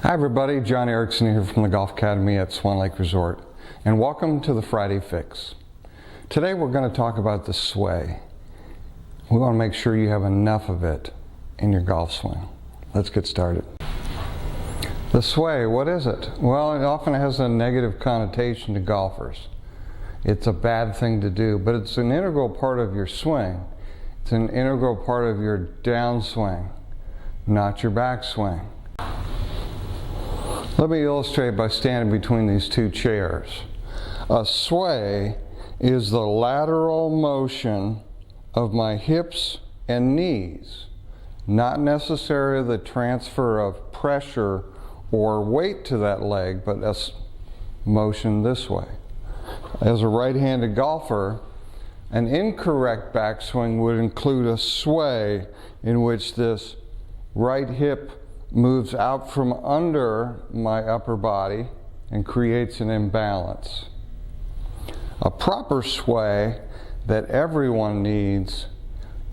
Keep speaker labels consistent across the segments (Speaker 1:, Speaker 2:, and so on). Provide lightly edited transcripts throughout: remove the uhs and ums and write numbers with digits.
Speaker 1: Hi everybody, John Ericsson here from the Golf Academy at Swan Lake Resort, and welcome to the Friday Fix. Today we're going to talk about the sway. We want to make sure you have enough of it in your golf swing. Let's get started. The sway, what is it? Well, it often has a negative connotation to golfers. It's a bad thing to do, but it's an integral part of your swing. It's an integral part of your downswing, not your backswing. Let me illustrate by standing between these two chairs. A sway is the lateral motion of my hips and knees, not necessarily the transfer of pressure or weight to that leg, but a motion this way. As a right-handed golfer, an incorrect backswing would include a sway in which this right hip moves out from under my upper body and creates an imbalance. A proper sway that everyone needs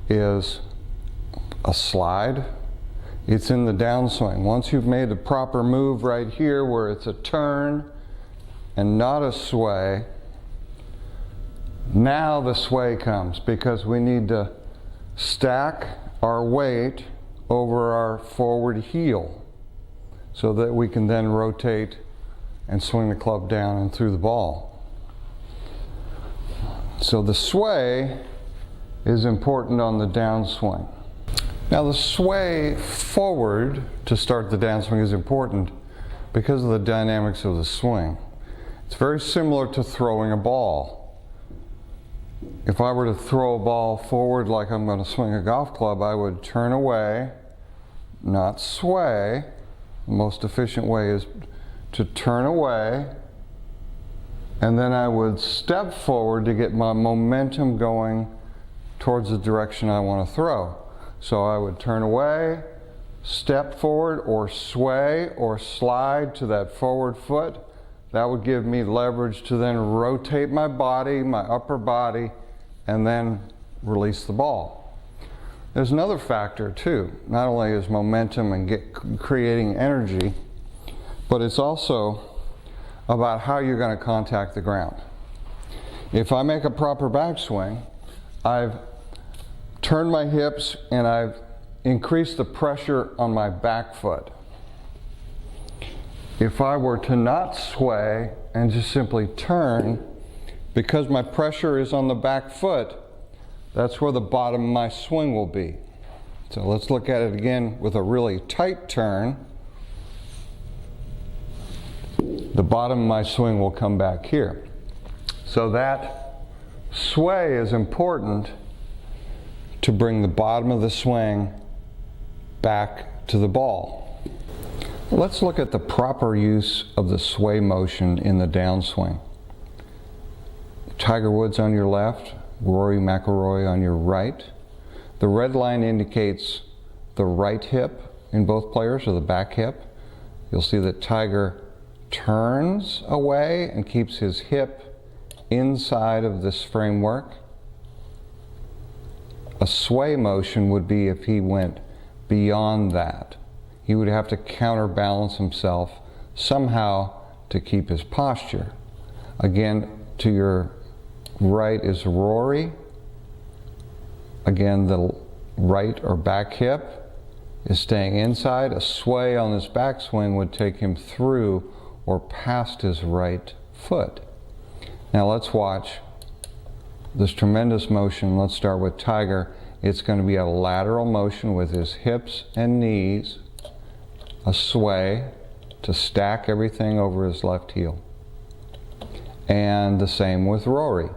Speaker 1: is a slide. It's in the downswing. Once you've made the proper move right here where it's a turn and not a sway, now the sway comes because we need to stack our weight over our forward heel so that we can then rotate and swing the club down and through the ball. So the sway is important on the downswing. Now the sway forward to start the downswing is important because of the dynamics of the swing. It's very similar to throwing a ball. If I were to throw a ball forward like I'm going to swing a golf club, I would turn away, not sway. The most efficient way is to turn away, and then I would step forward to get my momentum going towards the direction I want to throw. So I would turn away, step forward, or sway or slide to that forward foot. That would give me leverage to then rotate my body, my upper body, and then release the ball. There's another factor too. Not only is momentum and creating energy, but it's also about how you're going to contact the ground. If I make a proper backswing, I've turned my hips and I've increased the pressure on my back foot. If I were to not sway and just simply turn, because my pressure is on the back foot, that's where the bottom of my swing will be. So let's look at it again with a really tight turn. The bottom of my swing will come back here. So that sway is important to bring the bottom of the swing back to the ball. Let's look at the proper use of the sway motion in the downswing. Tiger Woods on your left, Rory McIlroy on your right. The red line indicates the right hip in both players, or the back hip. You'll see that Tiger turns away and keeps his hip inside of this framework. A sway motion would be if he went beyond that. He would have to counterbalance himself somehow to keep his posture. Again, to your right is Rory. Again, the right or back hip is staying inside. A sway on this backswing would take him through or past his right foot. Now let's watch this tremendous motion. Let's start with Tiger. It's going to be a lateral motion with his hips and knees, a sway to stack everything over his left heel. And the same with Rory.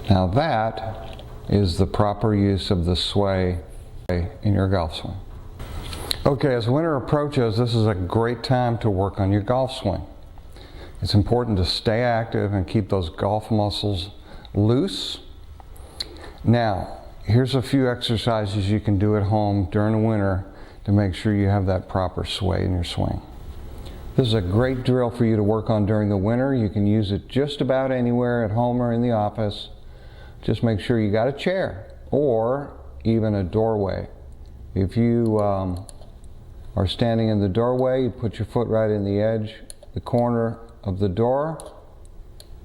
Speaker 1: Now that is the proper use of the sway in your golf swing. Okay, as winter approaches, this is a great time to work on your golf swing. It's important to stay active and keep those golf muscles loose. Now, here's a few exercises you can do at home during the winter to make sure you have that proper sway in your swing. This is a great drill for you to work on during the winter. You can use it just about anywhere, at home or in the office. just make sure you got a chair or even a doorway. If you are standing in the doorway, you put your foot right in the edge, the corner of the door,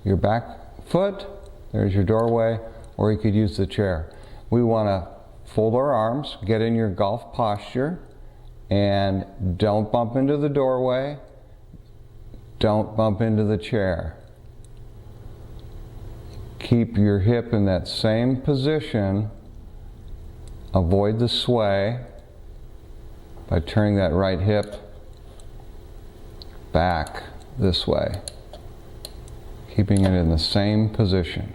Speaker 1: your back foot, there's your doorway, or you could use the chair. We want to fold our arms, get in your golf posture, and don't bump into the doorway, don't bump into the chair. Keep your hip in that same position. Avoid the sway by turning that right hip back this way, keeping it in the same position.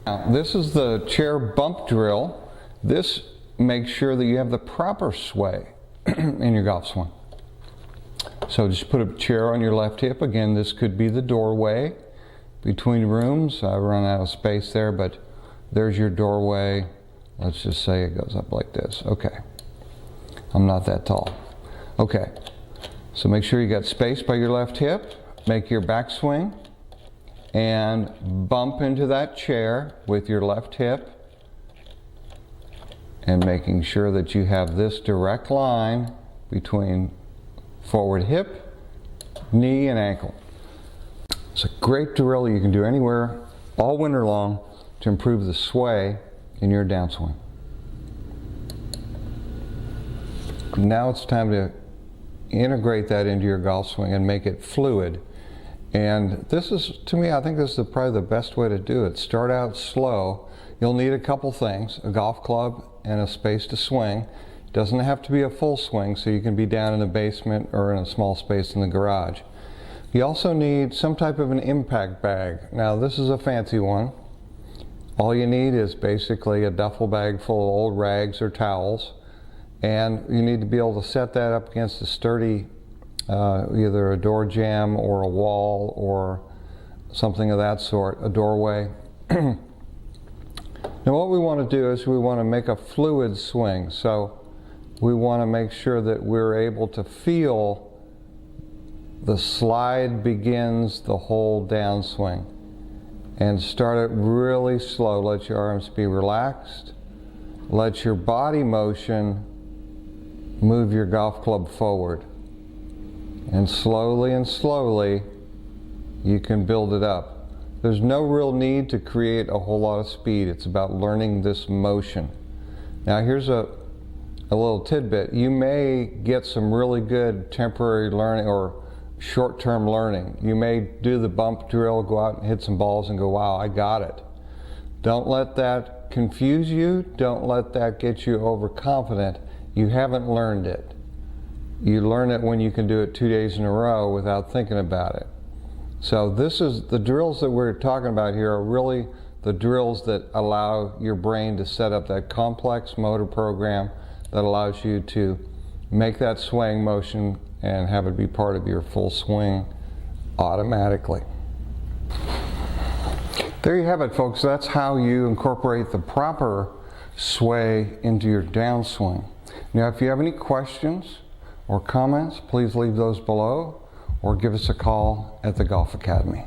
Speaker 1: Now, this is the chair bump drill. This makes sure that you have the proper sway in your golf swing. So just put a chair on your left hip. Again, this could be the doorway between rooms. I've run out of space there, but there's your doorway. Let's just say it goes up like this. Okay. I'm not that tall. Okay. So make sure you got space by your left hip. Make your backswing and bump into that chair with your left hip, and making sure that you have this direct line between forward hip, knee, and ankle. It's a great drill you can do anywhere all winter long to improve the sway in your downswing. Now it's time to integrate that into your golf swing and make it fluid. And this is, to me, I think this is probably the best way to do it. Start out slow. You'll need a couple things, a golf club and a space to swing. It doesn't have to be a full swing, so you can be down in the basement or in a small space in the garage. You also need some type of an impact bag. Now this is a fancy one. All you need is basically a duffel bag full of old rags or towels, and you need to be able to set that up against a sturdy either a door jamb or a wall or something of that sort, a doorway. Now what we want to do is we want to make a fluid swing. So we want to make sure that we're able to feel the slide begins the whole downswing. And start it really slow. Let your arms be relaxed. Let your body motion move your golf club forward. And slowly, you can build it up. There's no real need to create a whole lot of speed. It's about learning this motion. Now here's a little tidbit. You may get some really good temporary learning or short-term learning. You may do the bump drill, go out and hit some balls and go, wow, I got it. Don't let that confuse you. Don't let that get you overconfident. You haven't learned it. You learn it when you can do it 2 days in a row without thinking about it. So this is the drills that we're talking about here are really the drills that allow your brain to set up that complex motor program that allows you to make that swaying motion and have it be part of your full swing automatically. There you have it, folks. That's how you incorporate the proper sway into your downswing. Now, if you have any questions or comments, please leave those below or give us a call at the Golf Academy.